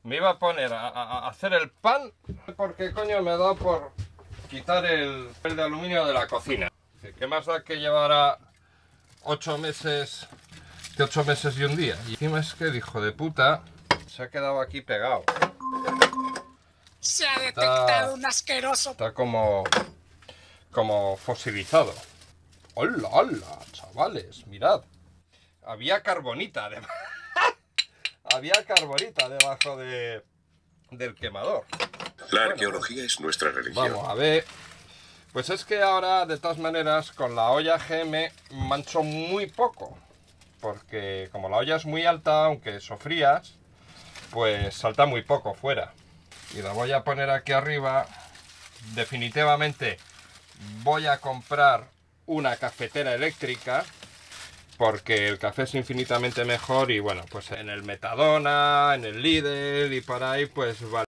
Me iba a poner a hacer el pan porque coño me ha dado por quitar el papel de aluminio de la cocina. ¿Qué más da que llevara 8 meses que 8 meses y un día? Y encima es que el hijo de puta se ha quedado aquí pegado. Se ha detectado un asqueroso. Está como fosilizado. ¡Hola, hola, chavales! Mirad. Había carbonita debajo. Había carbonita debajo del quemador. La arqueología es nuestra religión. Vamos a ver. Pues es que ahora, de todas maneras, con la olla GM mancho muy poco. Porque como la olla es muy alta, aunque sofrías, pues salta muy poco fuera. Y la voy a poner aquí arriba. Definitivamente voy a comprar una cafetera eléctrica. Porque el café es infinitamente mejor y bueno, pues en el Metadona, en el Lidl y por ahí, pues vale.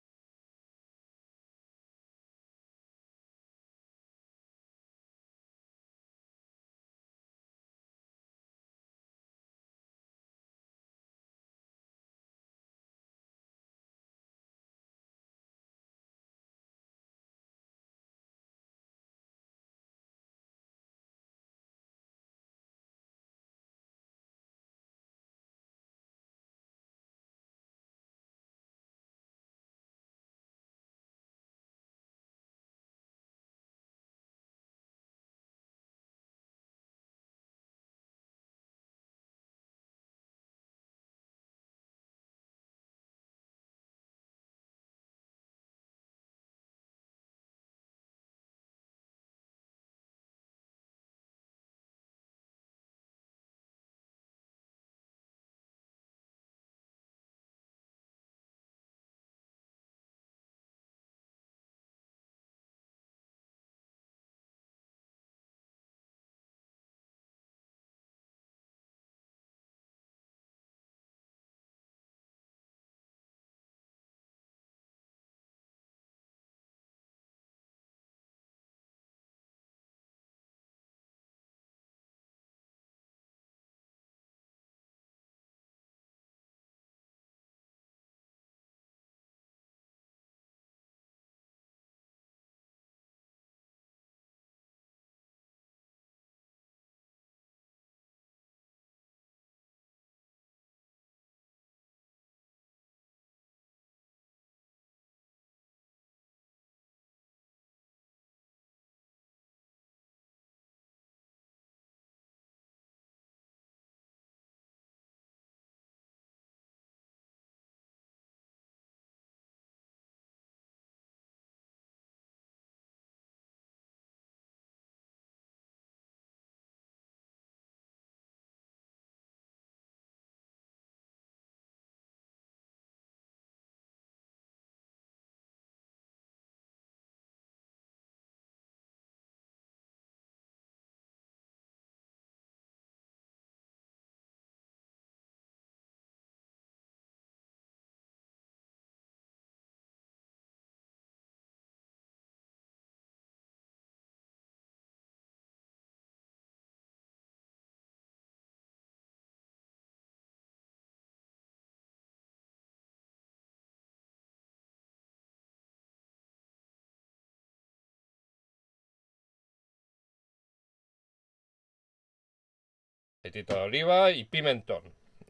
Aceitito de oliva y pimentón.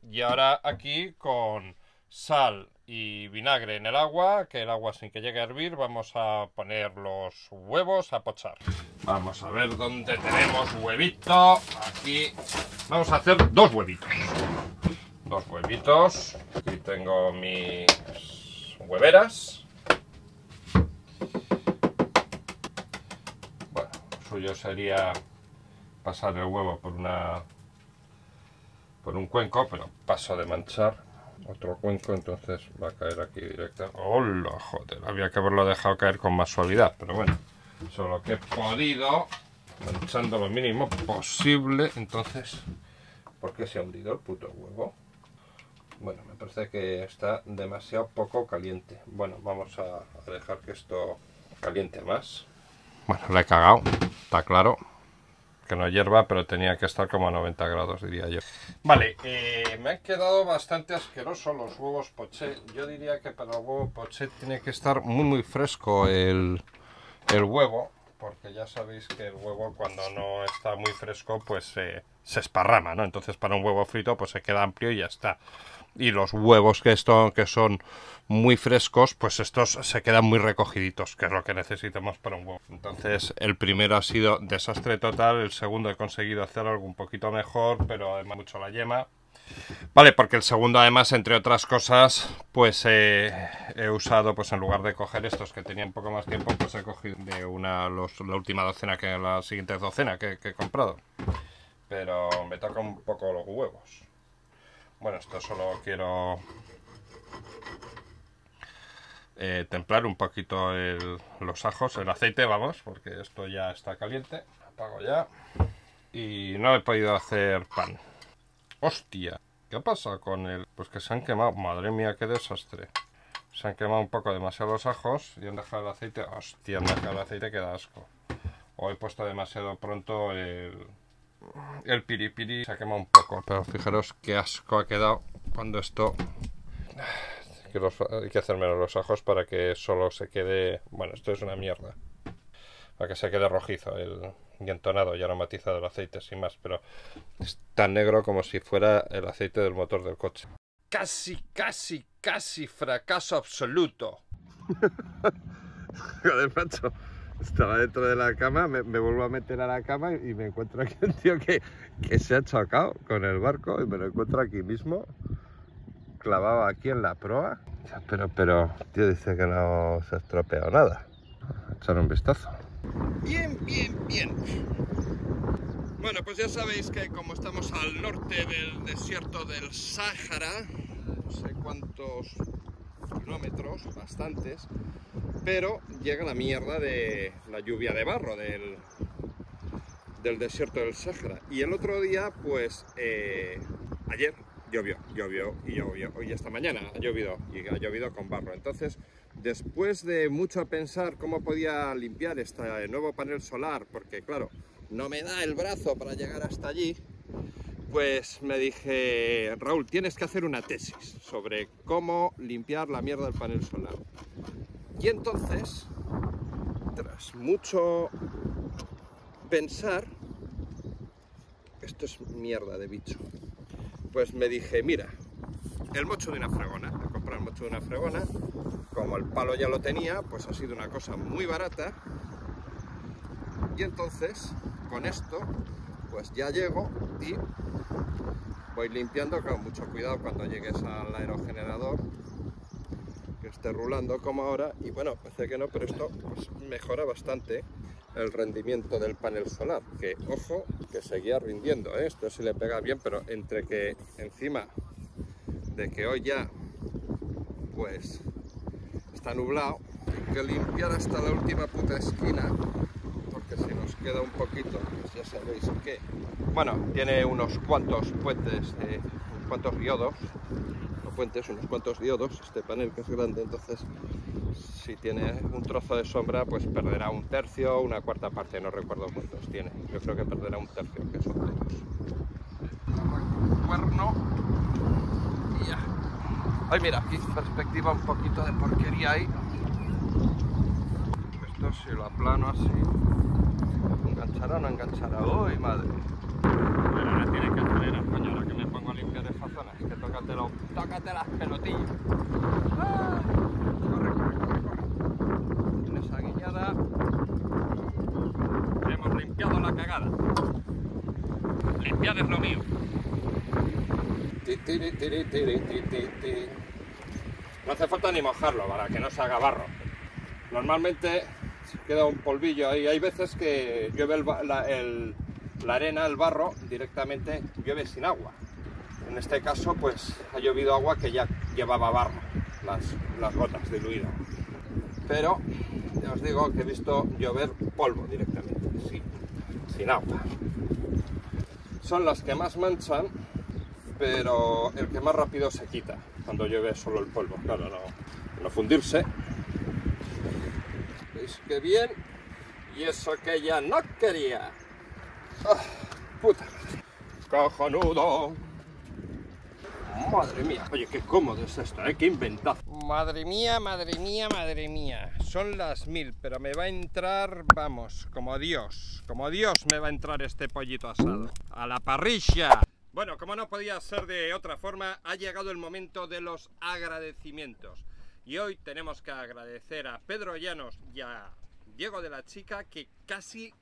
Y ahora aquí con sal y vinagre en el agua, que el agua sin que llegue a hervir, vamos a poner los huevos a pochar. Vamos a ver dónde tenemos huevito. Aquí vamos a hacer 2 huevitos. 2 huevitos. Aquí tengo mis hueveras. Bueno, lo suyo sería pasar el huevo por un cuenco, pero paso de manchar otro cuenco, entonces va a caer aquí directo. ¡Hola, joder! Había que haberlo dejado caer con más suavidad, pero bueno, solo que he podido, manchando lo mínimo posible. Entonces, ¿por qué se ha hundido el puto huevo? Bueno, me parece que está demasiado poco caliente. Bueno, vamos a dejar que esto caliente más. Bueno, la he cagado, está claro. que no hierva, pero tenía que estar como a 90 grados, diría yo. Vale, me han quedado bastante asquerosos los huevos poché. Yo diría que para el huevo poché tiene que estar muy fresco el huevo, porque ya sabéis que el huevo cuando no está muy fresco pues se esparrama, ¿no? Entonces para un huevo frito pues se queda amplio y ya está. Y los huevos que son muy frescos, pues estos se quedan muy recogiditos, que es lo que necesitamos para un huevo. Entonces el primero ha sido desastre total, el segundo he conseguido hacer algo un poquito mejor, pero además mucho la yema. Vale, porque el segundo además, entre otras cosas, pues he usado, pues en lugar de coger estos que tenían un poco más tiempo, pues he cogido de la última docena, que la siguiente docena que he comprado. Pero me toca un poco los huevos. Bueno, esto solo quiero templar un poquito los ajos, el aceite, vamos, porque esto ya está caliente. Apago ya. Y no he podido hacer pan. ¡Hostia! ¿Qué pasa con el...? Pues que se han quemado. Madre mía, qué desastre. Se han quemado un poco demasiado los ajos y han dejado el aceite. ¡Hostia! Han dejado el aceite que da asco. O he puesto demasiado pronto el piripiri. Se ha quemado un poco. Pero fijaros qué asco ha quedado cuando esto... Hay que hacer menos los ajos para que solo se quede... Bueno, esto es una mierda. Para que se quede rojizo y entonado y aromatizado el aceite, sin más, pero es tan negro como si fuera el aceite del motor del coche. Casi fracaso absoluto. Joder, macho, estaba dentro de la cama, me vuelvo a meter a la cama y me encuentro aquí un tío que se ha chocado con el barco y me lo encuentro aquí mismo, clavado aquí en la proa. Pero, tío, dice que no se ha estropeado nada. Echar un vistazo. Bien. Bueno, pues ya sabéis que como estamos al norte del desierto del Sáhara, no sé cuántos kilómetros, bastantes, pero llega la mierda de la lluvia de barro del desierto del Sáhara. Y el otro día, pues, ayer llovió, hoy esta mañana ha llovido con barro. Entonces, después de mucho pensar cómo podía limpiar este nuevo panel solar, porque claro, no me da el brazo para llegar hasta allí, pues me dije, Raúl, tienes que hacer una tesis sobre cómo limpiar la mierda del panel solar. Y entonces, tras mucho pensar, esto es mierda de bicho, pues me dije, mira, el mocho de una fregona, he comprado el mocho de una fregona, como el palo ya lo tenía, pues ha sido una cosa muy barata, y entonces con esto pues ya llego y voy limpiando con mucho cuidado cuando llegues al aerogenerador, que esté rulando como ahora, y bueno, parece que no, pero esto pues mejora bastante el rendimiento del panel solar, que ojo, que seguía rindiendo, ¿eh? Esto sí le pega bien, pero entre que encima de que hoy ya pues está nublado, hay que limpiar hasta la última puta esquina, porque si nos queda un poquito, pues ya sabéis que, bueno, tiene unos cuantos puentes, unos cuantos diodos, no puentes, unos cuantos diodos, este panel que es grande, entonces si tiene un trozo de sombra, pues perderá un tercio, una cuarta parte, no recuerdo cuántos tiene, yo creo que perderá un tercio, que son todos. Cuerno. Y ya. Ay, mira, aquí perspectiva, un poquito de porquería ahí. Esto si lo aplano así, ¿enganchará o no enganchará? ¡Uy, madre! Pero ahora tiene que acelerar, coño, ahora que me pongo a limpiar esa zona, es que tócate las pelotillas. ¡Ah! Corre. En esa guiñada hemos limpiado la cagada. Limpiar es lo mío. No hace falta ni mojarlo para que no se haga barro. Normalmente se queda un polvillo ahí. Hay veces que llueve la arena, el barro, directamente llueve sin agua. En este caso, pues ha llovido agua que ya llevaba barro, las gotas diluidas. Pero ya os digo que he visto llover polvo directamente, sin agua. Son las que más manchan, pero el que más rápido se quita cuando llueve solo el polvo, claro, no fundirse. ¿Veis qué bien? Y eso que ella no quería. Puta. Cojonudo. Madre mía, oye, qué cómodo es esto, qué inventado. Madre mía, madre mía, madre mía. Son las 1000, pero me va a entrar, vamos, como Dios me va a entrar este pollito asado. A la parrilla. Bueno, como no podía ser de otra forma, ha llegado el momento de los agradecimientos. Y hoy tenemos que agradecer a Pedro Llanos y a Diego de la Chica, que casi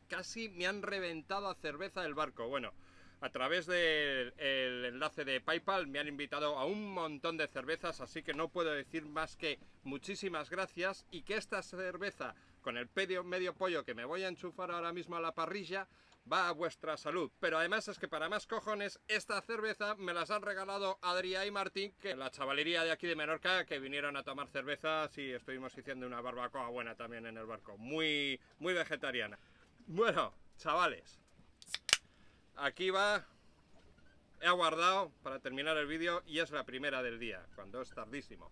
me han reventado a cerveza del barco. Bueno, a través del enlace de PayPal me han invitado a un montón de cervezas, así que no puedo decir más que muchísimas gracias, y que esta cerveza, con el medio pollo que me voy a enchufar ahora mismo a la parrilla, va a vuestra salud. Pero además es que para más cojones, esta cerveza me las han regalado Adrià y Martín, que la chavalería de aquí de Menorca, que vinieron a tomar cervezas y estuvimos haciendo una barbacoa buena también en el barco, muy vegetariana. Bueno, chavales, aquí va, he aguardado para terminar el vídeo y es la primera del día, cuando es tardísimo.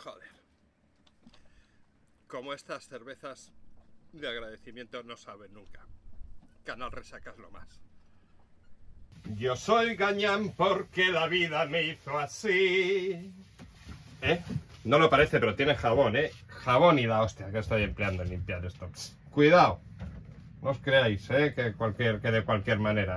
Joder, como estas cervezas de agradecimiento no saben nunca. Canal Resacas lo más. Yo soy gañán porque la vida me hizo así. No lo parece, pero tiene jabón, jabón y la hostia que estoy empleando en limpiar esto. Cuidado, no os creáis, que de cualquier manera,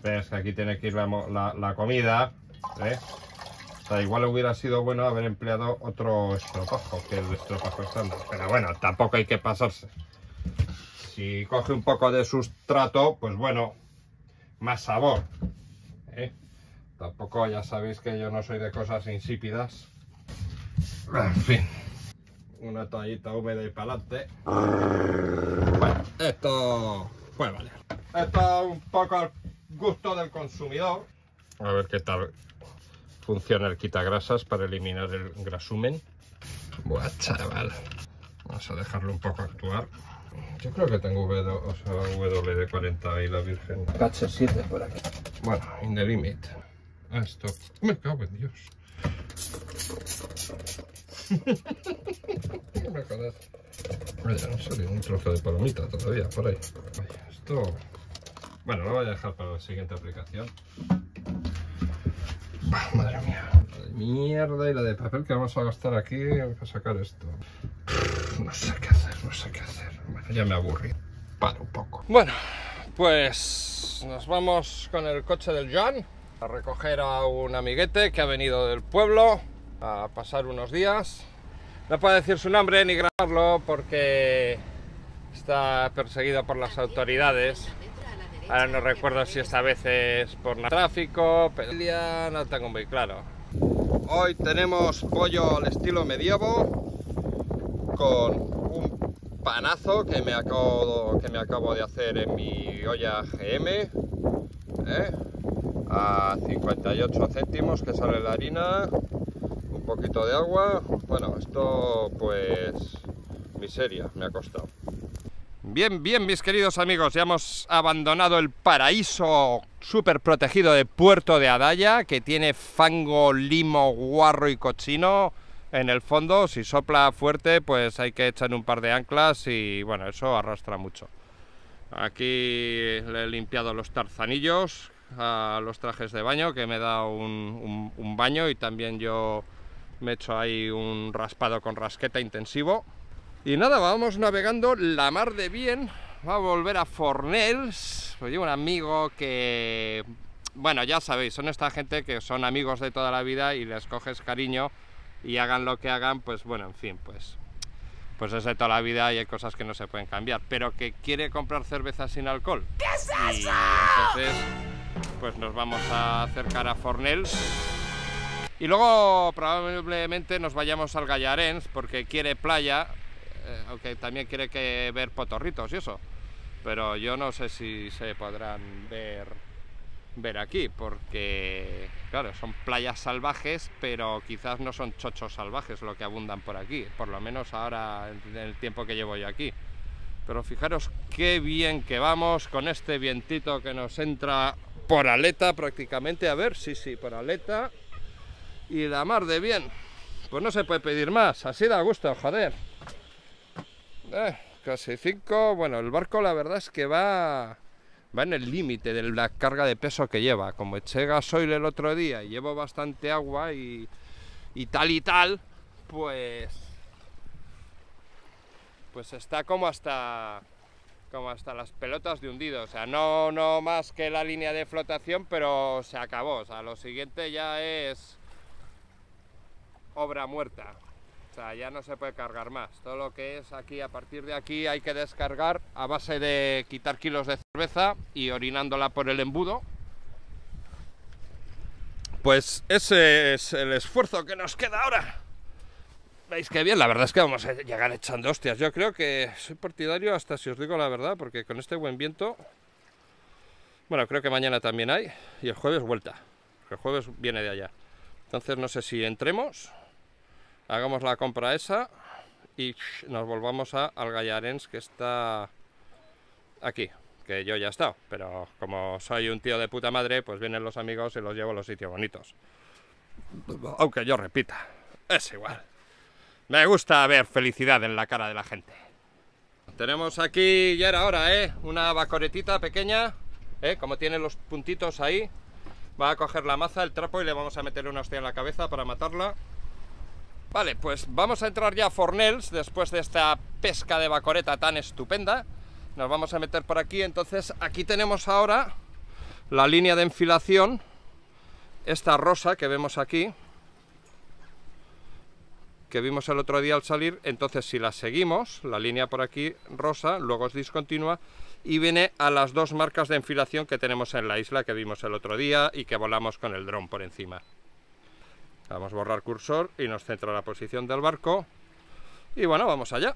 Ves que aquí tiene que ir la comida, O sea, igual hubiera sido bueno haber empleado otro estropajo que el estropajo estándar, pero bueno, tampoco hay que pasarse. Si coge un poco de sustrato, pues bueno, más sabor, Tampoco, ya sabéis que yo no soy de cosas insípidas. En fin, una toallita húmeda y para adelante. Bueno, esto pues vale. Esto un poco al gusto del consumidor. A ver qué tal funciona el quitagrasas para eliminar el grasumen. Buah, chaval. Vamos a dejarlo un poco actuar. Yo creo que tengo WD-40 y la Virgen. H7 por aquí. Bueno, in the limit. Esto. Me cago en Dios. No me jodas. Oye, no salió un trozo de palomita todavía por ahí. Oye, esto. Bueno, lo voy a dejar para la siguiente aplicación. Madre mía. La mierda y la de papel que vamos a gastar aquí para sacar esto. No sé qué hacer. Bueno, ya me aburrí. Paro un poco. Bueno, pues nos vamos con el coche del Joan a recoger a un amiguete que ha venido del pueblo a pasar unos días. No puedo decir su nombre ni grabarlo porque está perseguido por las autoridades. Ahora no recuerdo si esta vez es por tráfico, pelea, no tengo muy claro. Hoy tenemos pollo al estilo medievo con un panazo que me acabo de hacer en mi olla GM, a 58 céntimos que sale la harina, un poquito de agua. Bueno, esto pues miseria me ha costado. Bien, mis queridos amigos, ya hemos abandonado el paraíso súper protegido de Puerto de Adaya, que tiene fango, limo, guarro y cochino en el fondo. Si sopla fuerte, pues hay que echar un par de anclas y bueno, eso arrastra mucho. Aquí le he limpiado los tarzanillos a los trajes de baño, que me he dado un baño, y también yo me he hecho ahí un raspado con rasqueta intensivo. Y nada, vamos navegando la mar de bien. Va a volver a Fornells. Pues llevo un amigo que, bueno, ya sabéis, son esta gente que son amigos de toda la vida y les coges cariño, y hagan lo que hagan, pues bueno, en fin, pues es de toda la vida y hay cosas que no se pueden cambiar. Pero que quiere comprar cerveza sin alcohol. ¿Qué es eso? Y entonces, pues nos vamos a acercar a Fornells. Y luego probablemente nos vayamos al Gallarens porque quiere playa. Aunque también quiere ver potorritos y eso, pero yo no sé si se podrán ver aquí, porque claro, son playas salvajes, pero quizás no son chochos salvajes lo que abundan por aquí, por lo menos ahora en el tiempo que llevo yo aquí. Pero fijaros qué bien que vamos con este vientito que nos entra por aleta prácticamente. A ver, sí, por aleta, y la mar de bien. Pues no se puede pedir más, así da gusto, joder. Casi 5. Bueno, el barco la verdad es que va en el límite de la carga de peso que lleva. Como eché gasoil el otro día y llevo bastante agua y tal, pues está como hasta las pelotas de hundido. O sea, no más que la línea de flotación, pero se acabó. O sea, lo siguiente ya es obra muerta. O sea, ya no se puede cargar más. Todo lo que es aquí, a partir de aquí, hay que descargar a base de quitar kilos de cerveza y orinándola por el embudo. Pues ese es el esfuerzo que nos queda ahora. ¿Veis qué bien? La verdad es que vamos a llegar echando hostias. Yo creo que soy partidario, hasta si os digo la verdad, porque con este buen viento... Bueno, creo que mañana también hay, y el jueves vuelta. El jueves viene de allá. Entonces no sé si entremos, hagamos la compra esa y nos volvamos a Algallarens, que está aquí, que yo ya he estado, pero como soy un tío de puta madre, pues vienen los amigos y los llevo a los sitios bonitos. Aunque yo repita, es igual. Me gusta ver felicidad en la cara de la gente. Tenemos aquí, ya era hora, una bacoretita pequeña, como tiene los puntitos ahí. Va a coger la maza, el trapo, y le vamos a meter una hostia en la cabeza para matarla. Vale, pues vamos a entrar ya a Fornells, después de esta pesca de bacoreta tan estupenda. Nos vamos a meter por aquí. Entonces aquí tenemos ahora la línea de enfilación, esta rosa que vemos aquí, que vimos el otro día al salir. Entonces si la seguimos, la línea por aquí rosa, luego es discontinua y viene a las 2 marcas de enfilación que tenemos en la isla, que vimos el otro día y que volamos con el dron por encima. Vamos a borrar cursor y nos centra la posición del barco. Y bueno, vamos allá.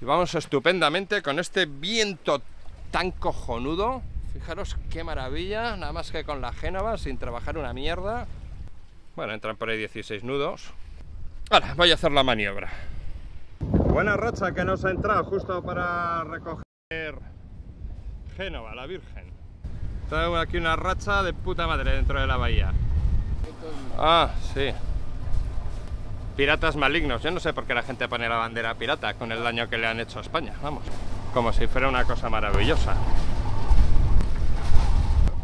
Y vamos estupendamente con este viento tan cojonudo. Fijaros qué maravilla, nada más que con la Génova, sin trabajar una mierda. Bueno, entran por ahí 16 nudos. Ahora, voy a hacer la maniobra. Buena racha que nos ha entrado justo para recoger Génova, la Virgen. Tengo aquí una racha de puta madre dentro de la bahía. Ah, sí. Piratas malignos. Yo no sé por qué la gente pone la bandera pirata con el daño que le han hecho a España. Vamos, como si fuera una cosa maravillosa.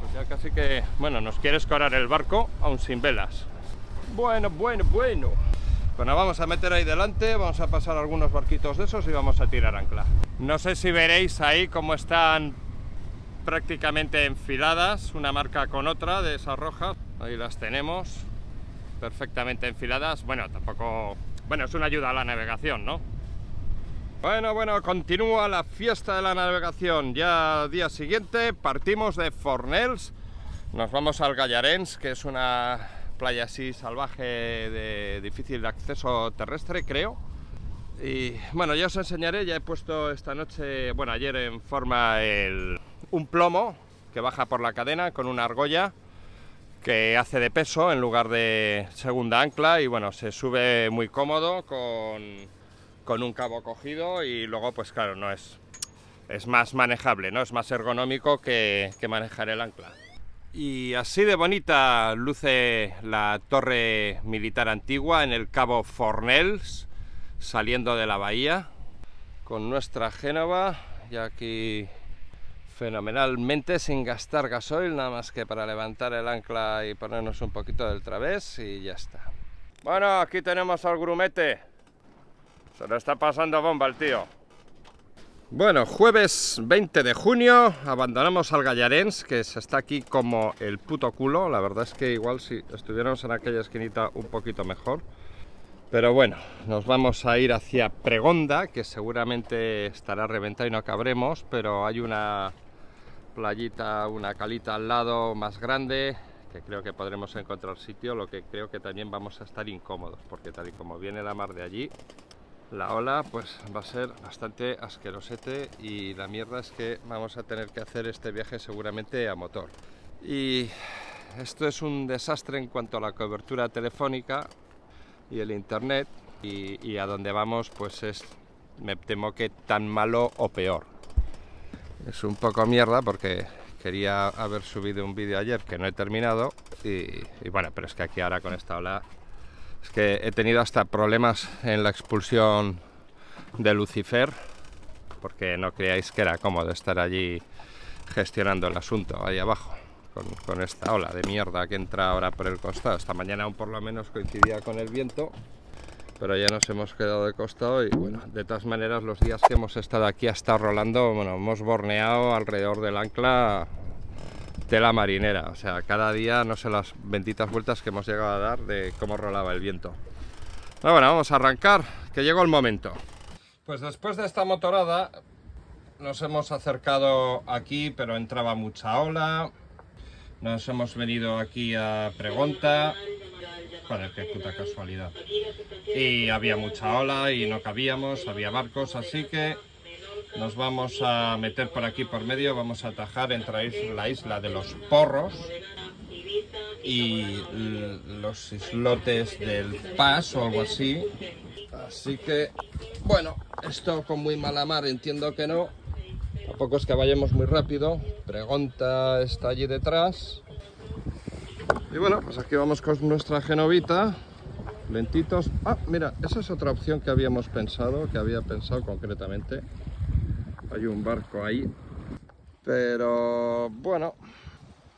Pues ya casi que... Bueno, nos quiere escorar el barco, aún sin velas. Bueno. Bueno, vamos a meter ahí delante, vamos a pasar algunos barquitos de esos y vamos a tirar ancla. No sé si veréis ahí cómo están prácticamente enfiladas, una marca con otra de esas rojas. Ahí las tenemos, perfectamente enfiladas. Bueno, tampoco... Bueno, es una ayuda a la navegación, ¿no? Bueno, continúa la fiesta de la navegación. Ya día siguiente partimos de Fornells, nos vamos a Algallarens, que es una playa así salvaje de difícil acceso terrestre, creo. Y bueno, ya os enseñaré, ya he puesto esta noche, bueno, ayer en forma un plomo que baja por la cadena con una argolla que hace de peso en lugar de segunda ancla, y bueno, se sube muy cómodo con un cabo cogido, y luego pues claro, no es más manejable, ¿no? Es más ergonómico que manejar el ancla. Y así de bonita luce la torre militar antigua en el cabo Fornells, saliendo de la bahía, con nuestra Génova, y aquí fenomenalmente sin gastar gasoil, nada más que para levantar el ancla y ponernos un poquito del través y ya está. Bueno, aquí tenemos al grumete, se lo está pasando bomba el tío. Bueno, jueves 20 de junio, abandonamos Algallarens, que se está aquí como el puto culo. La verdad es que igual si estuviéramos en aquella esquinita un poquito mejor. Pero bueno, nos vamos a ir hacia Pregonda, que seguramente estará reventada y no cabremos, pero hay una playita, una calita al lado más grande, que creo que podremos encontrar sitio, lo que creo que también vamos a estar incómodos, porque tal y como viene la mar de allí, la ola pues va a ser bastante asquerosete, y la mierda es que vamos a tener que hacer este viaje seguramente a motor. Y esto es un desastre en cuanto a la cobertura telefónica y el internet, y a donde vamos pues es, me temo que tan malo o peor. Es un poco mierda porque quería haber subido un vídeo ayer que no he terminado, y bueno, pero es que aquí ahora con esta ola Es que he tenido hasta problemas en la expulsión de Lucifer, porque no creáis que era cómodo estar allí gestionando el asunto ahí abajo con esta ola de mierda que entra ahora por el costado. Esta mañana aún por lo menos coincidía con el viento, pero ya nos hemos quedado de costado y bueno, de todas maneras los días que hemos estado aquí ha estado rolando, bueno, hemos borneado alrededor del ancla tela marinera, o sea, cada día no sé las benditas vueltas que hemos llegado a dar de cómo rolaba el viento. Pero bueno, vamos a arrancar, que llegó el momento. Pues después de esta motorada nos hemos acercado aquí, pero entraba mucha ola. Nos hemos venido aquí a Pregonta. Joder, qué puta casualidad. Y había mucha ola y no cabíamos, había barcos, así que nos vamos a meter por aquí por medio. Vamos a atajar entre la isla de los Porros y los islotes del Pas o algo así. Así que, bueno, esto con muy mala mar entiendo que no. Tampoco es que vayamos muy rápido. Pregonta está allí detrás. Y bueno, pues aquí vamos con nuestra genovita. Lentitos. Ah, mira, esa es otra opción que habíamos pensado, que había pensado concretamente. Hay un barco ahí. Pero, bueno,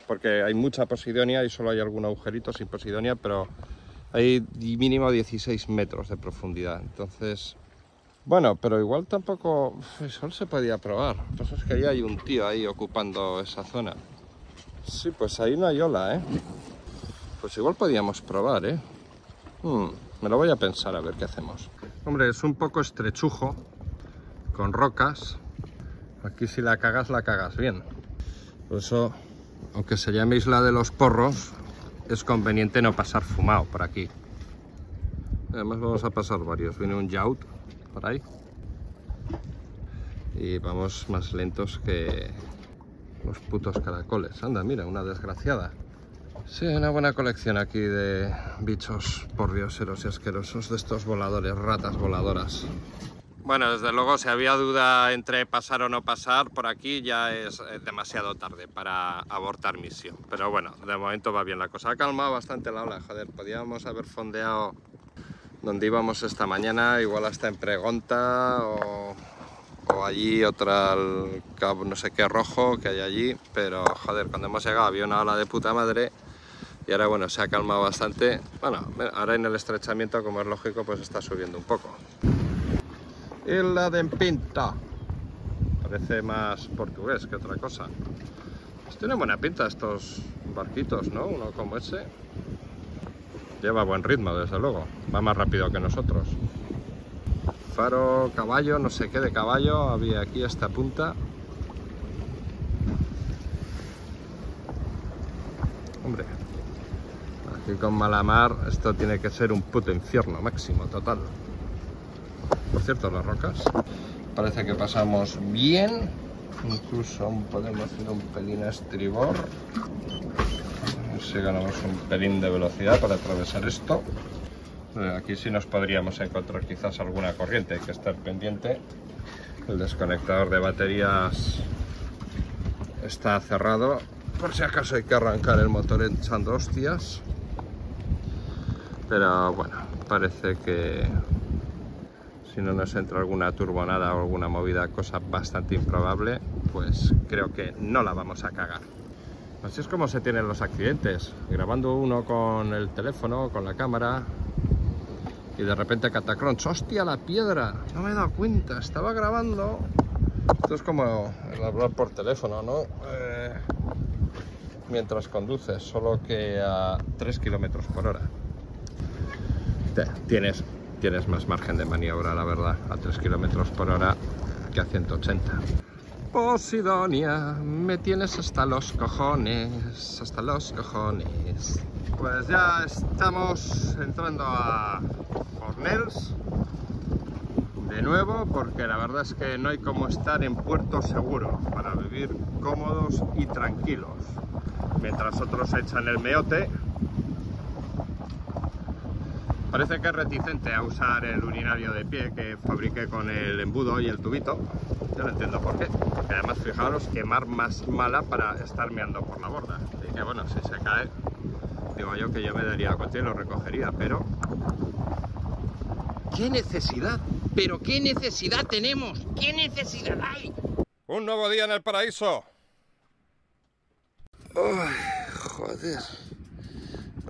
porque hay mucha posidonia y solo hay algún agujerito sin posidonia, pero hay mínimo 16 metros de profundidad. Entonces, bueno, pero igual tampoco... Solo se podía probar. Entonces es que ahí hay un tío ahí ocupando esa zona. Sí, pues ahí no hay ola, ¿eh? Pues igual podíamos probar, ¿eh? Me lo voy a pensar a ver qué hacemos. Hombre, es un poco estrechujo, con rocas. Aquí si la cagas bien. Por eso, aunque se llame Isla de los Porros, es conveniente no pasar fumado por aquí. Además vamos a pasar varios. Viene un yacht por ahí. Y vamos más lentos que los putos caracoles. Anda, mira, una desgraciada. Sí, una buena colección aquí de bichos pordioseros y asquerosos, de estos voladores, ratas voladoras. Bueno, desde luego, si había duda entre pasar o no pasar, por aquí ya es demasiado tarde para abortar misión. Pero bueno, de momento va bien la cosa. Ha calmado bastante la ola, joder, podíamos haber fondeado donde íbamos esta mañana, igual hasta en Pregonta o allí otra, al cabo no sé qué rojo que hay allí, pero joder, cuando hemos llegado había una ola de puta madre. Y ahora, bueno, se ha calmado bastante. Bueno, ahora en el estrechamiento, como es lógico, pues está subiendo un poco. Isla de Pinta. Parece más portugués que otra cosa. Pues tienen buena pinta estos barquitos, ¿no? Uno como ese. Lleva buen ritmo, desde luego. Va más rápido que nosotros. Faro, caballo, no sé qué de caballo había aquí a esta punta. Hombre. Aquí con mala mar esto tiene que ser un puto infierno máximo, total. Por cierto, las rocas parece que pasamos bien. Incluso podemos hacer un pelín a estribor. A ver si ganamos un pelín de velocidad para atravesar esto. Aquí sí nos podríamos encontrar quizás alguna corriente, hay que estar pendiente. El desconectador de baterías está cerrado. Por si acaso hay que arrancar el motor echando hostias. Pero bueno, parece que si no nos entra alguna turbonada o alguna movida, cosa bastante improbable, pues creo que no la vamos a cagar. Así es como se tienen los accidentes, grabando uno con el teléfono, con la cámara, y de repente catacrunch, ¡hostia, la piedra! No me he dado cuenta, estaba grabando. Esto es como el hablar por teléfono, ¿no? Mientras conduces, solo que a 3 km por hora. Tienes más margen de maniobra, la verdad, a 3 km por hora que a 180. Posidonia, me tienes hasta los cojones, hasta los cojones. Pues ya estamos entrando a Fornells de nuevo, porque la verdad es que no hay como estar en puerto seguro para vivir cómodos y tranquilos. Mientras otros echan el meote, parece que es reticente a usar el urinario de pie que fabriqué con el embudo y el tubito. Yo no entiendo por qué. Porque además, fijaros, qué mar más mala para estar meando por la borda. Así que bueno, si se cae, digo yo que yo me daría cuenta y lo recogería, pero... ¿Qué necesidad? ¿Pero qué necesidad tenemos? ¿Qué necesidad hay? Un nuevo día en el paraíso. Ay, joder.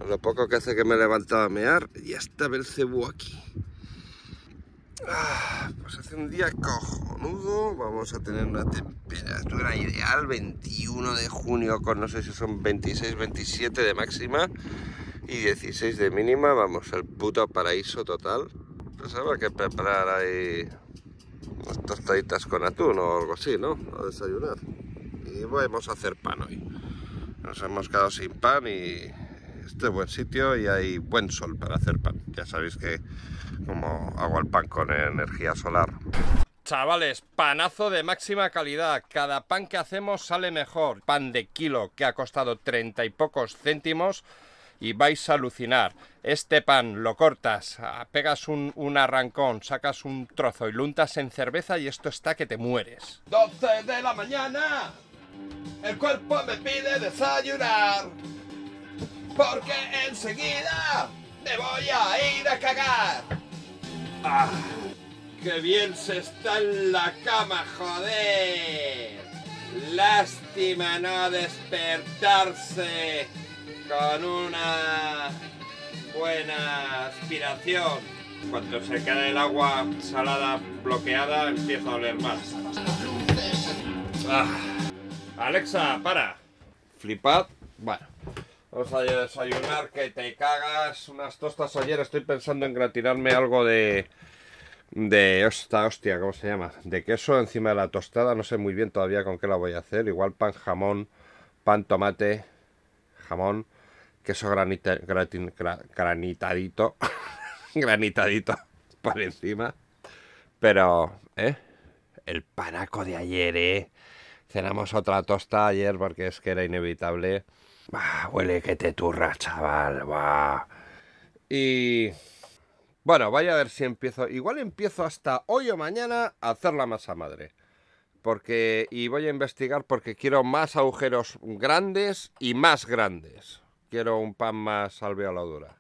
Lo poco que hace que me he levantado a mear y está Belcebú aquí. Pues hace un día cojonudo. Vamos a tener una temperatura ideal, 21 de junio con no sé si son 26, 27 de máxima y 16 de mínima. Vamos, el puto paraíso total. Pues habrá que preparar ahí unas tostaditas con atún o algo así, ¿no? A desayunar. Y vamos a hacer pan hoy. Nos hemos quedado sin pan y este es buen sitio y hay buen sol para hacer pan. Ya sabéis que como hago el pan con energía solar. Chavales, panazo de máxima calidad. Cada pan que hacemos sale mejor. Pan de kilo que ha costado 30 y pocos céntimos y vais a alucinar. Este pan lo cortas, pegas un arrancón, sacas un trozo y lo untas en cerveza y esto está que te mueres. 12 de la mañana. El cuerpo me pide desayunar, porque enseguida me voy a ir a cagar. ¡Ah! ¡Qué bien se está en la cama, joder! Lástima no despertarse con una buena aspiración. Cuando se quede el agua salada bloqueada, empieza a oler más. ¡Ah! Alexa, para. Flipad. Bueno, vamos a desayunar que te cagas. Unas tostas ayer. Estoy pensando en gratinarme algo de esta hostia, ¿cómo se llama? De queso encima de la tostada. No sé muy bien todavía con qué la voy a hacer. Igual pan, jamón, pan, tomate, jamón, queso granitadito. Granitadito por encima. Pero, el panaco de ayer, Cenamos otra tosta ayer porque es que era inevitable. Huele que te turra, chaval. Y... bueno, vaya a ver si empiezo. Igual empiezo hasta hoy o mañana a hacer la masa madre. Y voy a investigar porque quiero más agujeros grandes y más grandes. Quiero un pan más alveoladura.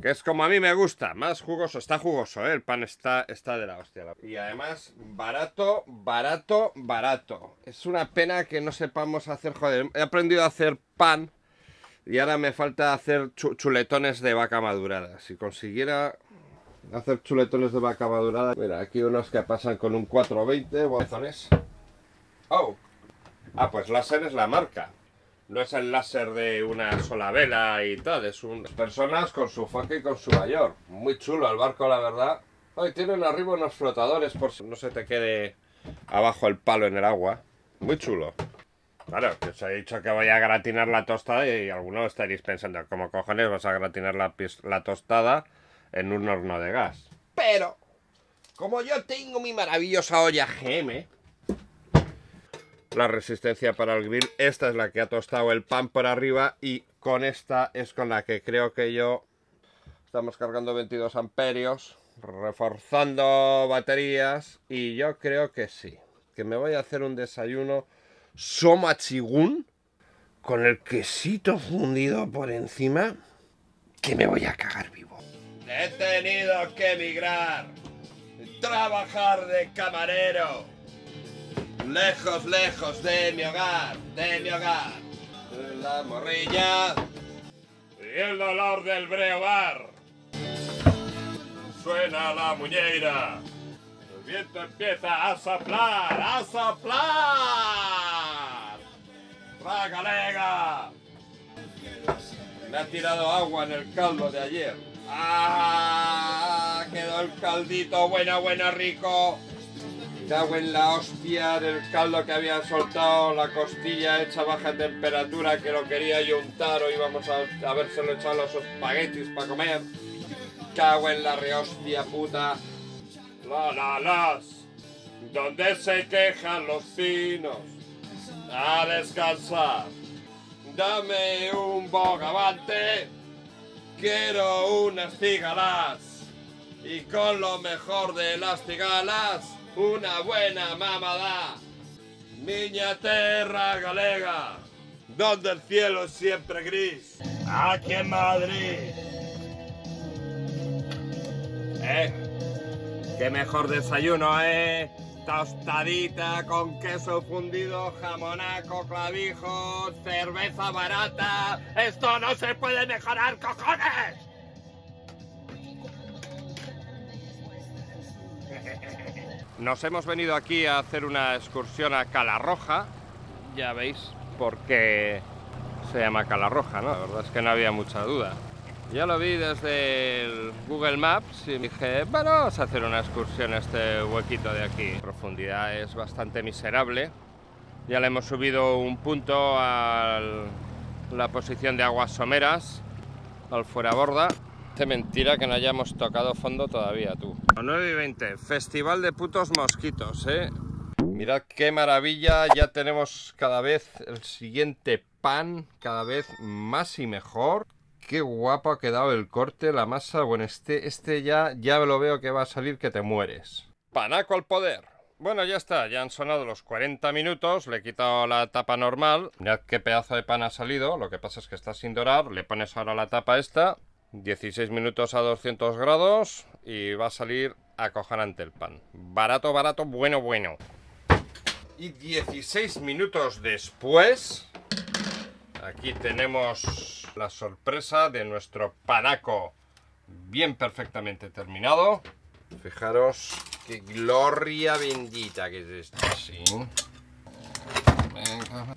Que es como a mí me gusta, más jugoso. Está jugoso, el pan está de la hostia. Y además, barato, barato, barato. Es una pena que no sepamos hacer, joder. He aprendido a hacer pan y ahora me falta hacer chuletones de vaca madurada. Si consiguiera hacer chuletones de vaca madurada... Mira, aquí unos que pasan con un 420. Bozones. Oh. Pues láser es la marca. No es el láser de una sola vela y tal, es unas personas con su foque y con su mayor. Muy chulo el barco, la verdad. Tienen arriba unos flotadores por si no se te quede abajo el palo en el agua. Muy chulo. Claro, que os he dicho que voy a gratinar la tostada y algunos estaréis pensando, ¿cómo cojones vas a gratinar la tostada en un horno de gas? Pero, como yo tengo mi maravillosa olla GM... la resistencia para el grill, esta es la que ha tostado el pan por arriba y con esta es con la que creo que yo... Estamos cargando 22 amperios, reforzando baterías y yo creo que sí, que me voy a hacer un desayuno somachigun con el quesito fundido por encima, que me voy a cagar vivo. He tenido que emigrar, trabajar de camarero. Lejos, lejos de mi hogar, la morrilla y el dolor del breogar. Suena la muñeira, el viento empieza a soplar, ¡Ragalega! Me ha tirado agua en el caldo de ayer. Quedó el caldito bueno, rico. Cago en la hostia del caldo que había soltado, la costilla hecha a baja temperatura que lo quería yo untar o íbamos a habérselo echado a los espaguetis para comer. Cago en la rehostia puta. Las, donde se quejan los pinos. A descansar. Dame un bogavante. Quiero unas cigalas. Y con lo mejor de las cigalas una buena mamada. Miña terra galega, donde el cielo es siempre gris. Aquí en Madrid. Qué mejor desayuno, tostadita con queso fundido, jamonaco, clavijos, cerveza barata. ¡Esto no se puede mejorar, cojones! Nos hemos venido aquí a hacer una excursión a Calarroja. Ya veis por qué se llama Calarroja, ¿no? La verdad es que no había mucha duda. Ya lo vi desde el Google Maps y dije, bueno, vamos a hacer una excursión a este huequito de aquí. La profundidad es bastante miserable. Ya le hemos subido un punto a la posición de aguas someras, al fueraborda. Hace mentira que no hayamos tocado fondo todavía, tú. 9:20, Festival de putos mosquitos, Mirad qué maravilla, ya tenemos cada vez el siguiente pan, cada vez más y mejor. Qué guapo ha quedado el corte, la masa. Bueno, este ya lo veo que va a salir que te mueres. Panaco al poder. Bueno, ya está, ya han sonado los 40 minutos, le he quitado la tapa normal. Mirad qué pedazo de pan ha salido, lo que pasa es que está sin dorar. Le pones ahora la tapa esta, 16 minutos a 200 grados y va a salir acojonante el pan. Barato, barato, bueno, bueno. Y 16 minutos después, aquí tenemos la sorpresa de nuestro panaco bien perfectamente terminado. Fijaros qué gloria bendita que es esto. Así. Venga.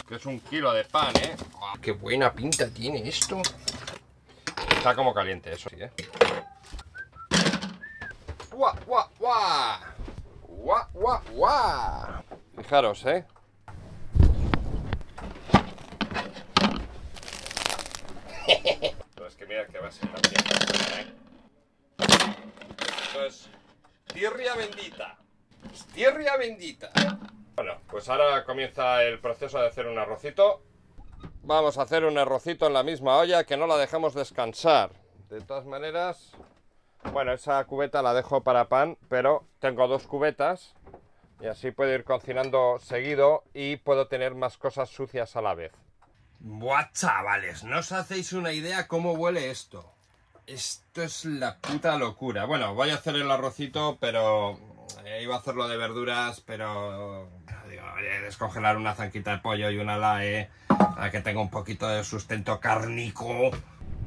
Que es 1 kilo de pan, Oh, qué buena pinta tiene esto. Está como caliente, eso sí, ¡Guau, guau, guau! ¡Guau, guau, guau! Fijaros, Pero es que mira que va a ser también, Esto es tierra bendita. Es tierra bendita. Bueno, pues ahora comienza el proceso de hacer un arrocito. Vamos a hacer un arrocito en la misma olla, que no la dejamos descansar. De todas maneras, bueno, esa cubeta la dejo para pan, pero tengo 2 cubetas y así puedo ir cocinando seguido y puedo tener más cosas sucias a la vez. Buah, chavales, no os hacéis una idea cómo huele esto. Esto es la puta locura. Bueno, voy a hacer el arrocito, pero iba a hacerlo de verduras, pero digo, voy a descongelar una zanquita de pollo y una lae para que tenga un poquito de sustento cárnico.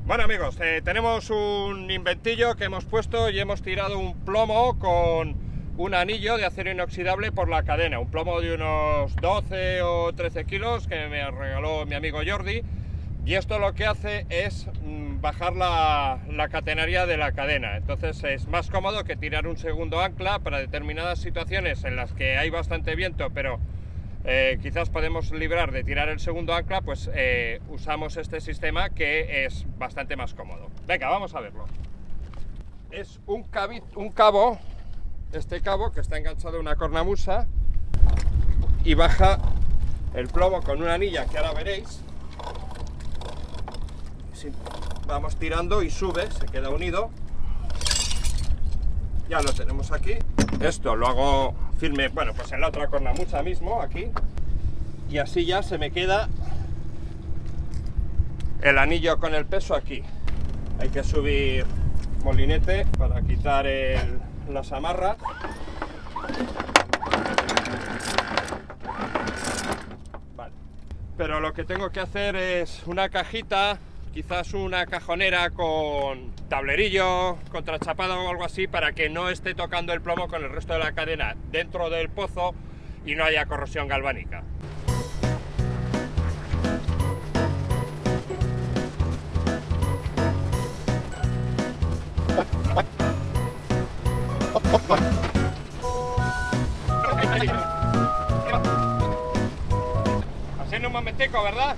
Bueno, amigos, tenemos un inventillo que hemos puesto y hemos tirado un plomo con un anillo de acero inoxidable por la cadena, un plomo de unos 12 o 13 kilos que me regaló mi amigo Jordi, y esto lo que hace es bajar la catenaria de la cadena. Entonces es más cómodo que tirar un segundo ancla para determinadas situaciones en las que hay bastante viento, pero quizás podemos librar de tirar el segundo ancla, pues usamos este sistema que es bastante más cómodo. Venga, vamos a verlo. Es un cabo, este cabo que está enganchado a una cornamusa y baja el plomo con una anilla que ahora veréis. Vamos tirando y sube, se queda unido. Ya lo tenemos aquí. Esto lo hago firme, bueno, pues en la otra cornamusa mismo, aquí. Y así ya se me queda el anillo con el peso aquí. Hay que subir molinete para quitar las amarras. Vale. Pero lo que tengo que hacer es una cajita, quizás una cajonera con tablerillo, contrachapado o algo así, para que no esté tocando el plomo con el resto de la cadena dentro del pozo y no haya corrosión galvánica. Así en un momentico, ¿verdad?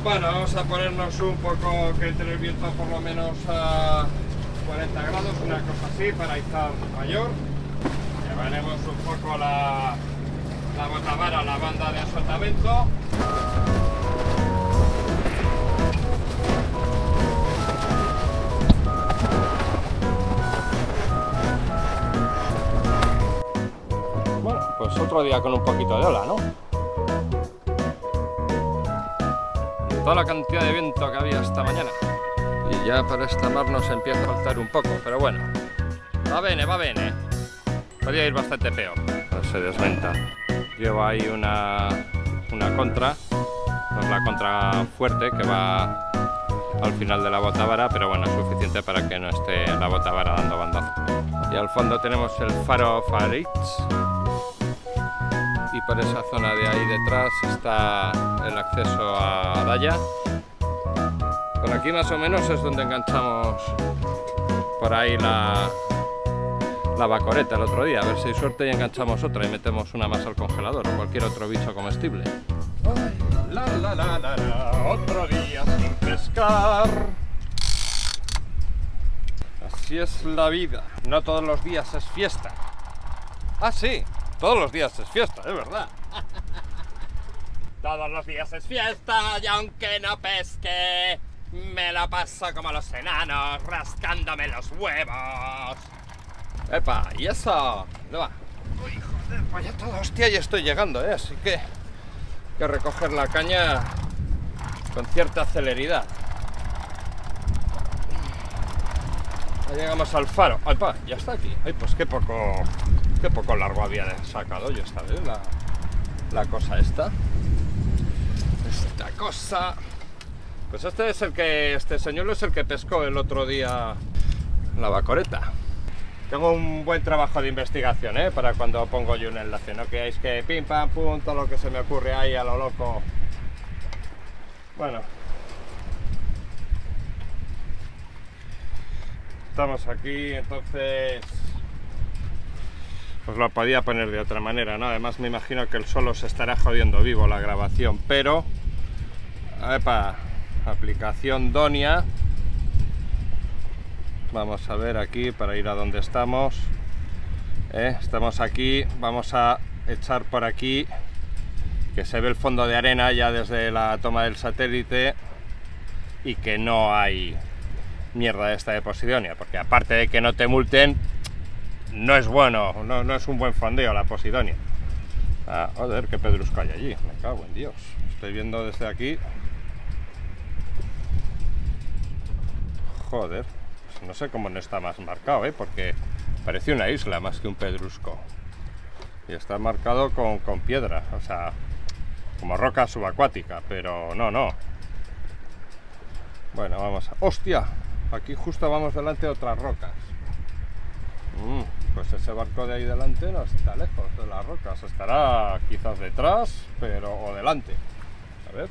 Bueno, vamos a ponernos un poco que entre el viento por lo menos a 40 grados, una cosa así, para izar mayor. Llevaremos un poco la botavara, la banda de azotamiento. otro día con un poquito de ola, ¿no? Toda la cantidad de viento que había esta mañana. Y ya para esta mar nos empieza a faltar un poco, pero bueno. Va bene, va bene. Podría ir bastante peor. No se desventa. Lleva ahí una contra. No es la contra fuerte que va al final de la botavara, pero bueno, es suficiente para que no esté la botavara dando bandazo. Y al fondo tenemos el faro Faritz. Y por esa zona de ahí detrás está el acceso a Daya. Por aquí más o menos es donde enganchamos por ahí la bacoreta el otro día. A ver si hay suerte y enganchamos otra y metemos una más al congelador o cualquier otro bicho comestible. Otro día sin pescar. Así es la vida. No todos los días es fiesta. Ah, sí. Todos los días es fiesta, es verdad. Todos los días es fiesta y aunque no pesque, me la paso como los enanos rascándome los huevos. ¡Epa! ¿Y eso? ¿Dónde va? Uy, joder, vaya toda hostia, ya estoy llegando, ¿eh? Así que hay que recoger la caña con cierta celeridad. Ya llegamos al faro. ¡Epa! Ya está aquí. Ay, pues qué poco largo había sacado yo esta vez la cosa esta. Esta cosa. Pues este señor es el que pescó el otro día la bacoreta. Tengo un buen trabajo de investigación, para cuando pongo yo un enlace. No queráis que pim pam pum, todo lo que se me ocurre ahí a lo loco. Bueno. Estamos aquí, entonces pues lo podía poner de otra manera, ¿no? Además me imagino que el solo se estará jodiendo vivo la grabación, pero epa, aplicación Donia. Vamos a ver aquí para ir a donde estamos. Estamos aquí, vamos a echar por aquí que se ve el fondo de arena ya desde la toma del satélite y que no hay mierda de esta de Posidonia, porque aparte de que no te multen, no es bueno, no es un buen fondeo la Posidonia. Ah, joder, qué pedrusco hay allí, me cago en Dios. Estoy viendo desde aquí. Joder, pues no sé cómo no está más marcado, porque parece una isla más que un pedrusco. Y está marcado con piedra, o sea, como roca subacuática, pero no. Bueno, vamos a... ¡Hostia! Aquí justo vamos delante de otras rocas. Pues ese barco de ahí delante no está lejos de las rocas. Estará quizás detrás, o delante. A ver.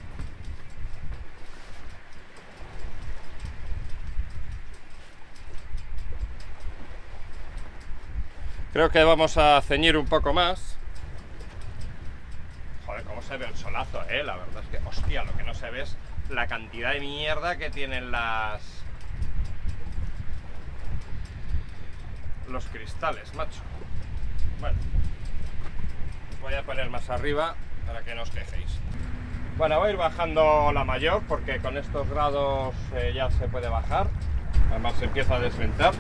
Creo que vamos a ceñir un poco más. Joder, cómo se ve el solazo, La verdad es que, hostia, lo que no se ve es la cantidad de mierda que tienen los cristales, macho. Bueno, os voy a poner más arriba para que no os quejéis. Bueno, voy a ir bajando la mayor porque con estos grados ya se puede bajar. Además se empieza a desventar.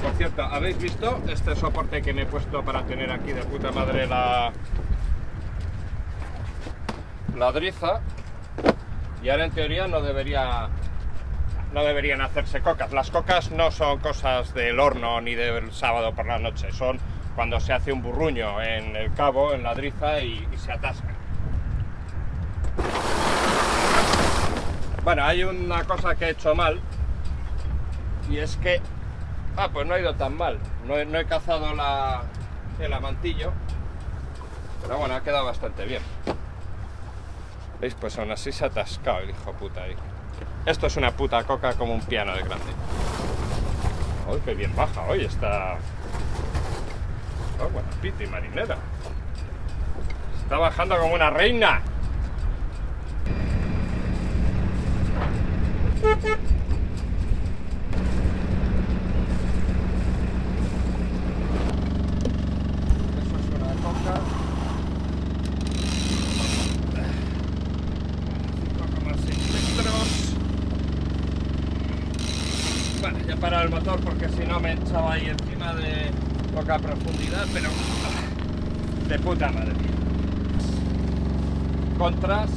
Por cierto, ¿habéis visto este soporte que me he puesto para tener aquí de puta madre la driza? Y ahora en teoría no deberían hacerse cocas. Las cocas no son cosas del horno ni del sábado por la noche, son cuando se hace un burruño en el cabo, en la driza y se atasca. Bueno, hay una cosa que he hecho mal y es que pues no ha ido tan mal. No he cazado el amantillo, pero bueno, ha quedado bastante bien. ¿Veis? Pues aún así se ha atascado el hijo puta ahí. Esto es una puta coca como un piano de grande. ¡Uy, qué bien baja hoy! Está... ¡Oh, buena piti marinera! Está bajando como una reina. Eso es una coca. 5,6 litros. Vale, ya he parado el motor porque si no me echaba ahí encima de poca profundidad, pero de puta madre. contras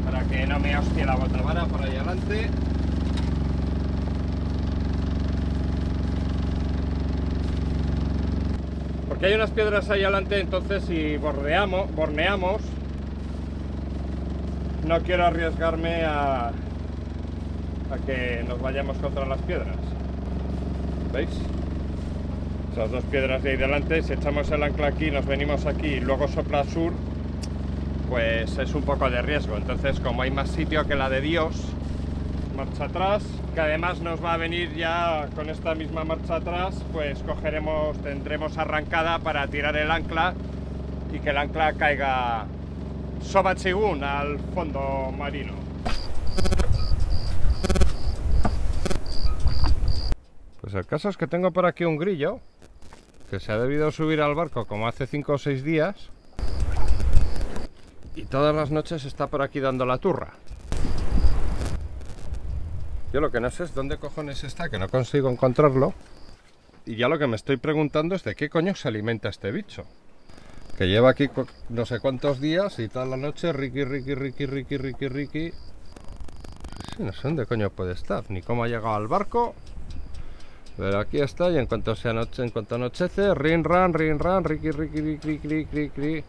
para que no me hostie la botavara por ahí adelante. Porque hay unas piedras ahí adelante, entonces si borneamos, no quiero arriesgarme a que nos vayamos contra las piedras. ¿Veis? Esas dos piedras de ahí delante, si echamos el ancla aquí, nos venimos aquí y luego sopla sur, pues es un poco de riesgo. Entonces, como hay más sitio que la de Dios, marcha atrás, que además nos va a venir ya con esta misma marcha atrás, pues tendremos arrancada para tirar el ancla y que el ancla caiga Sobatsigún al fondo marino. Pues el caso es que tengo por aquí un grillo que se ha debido subir al barco como hace 5 o 6 días y todas las noches está por aquí dando la turra. Yo lo que no sé es dónde cojones está, que no consigo encontrarlo, y ya lo que me estoy preguntando es de qué coño se alimenta este bicho, que lleva aquí no sé cuántos días y toda la noche riqui. Sí, no sé dónde coño puede estar, ni cómo ha llegado al barco. Pero aquí está, y en cuanto anochece, rin ran, riqui.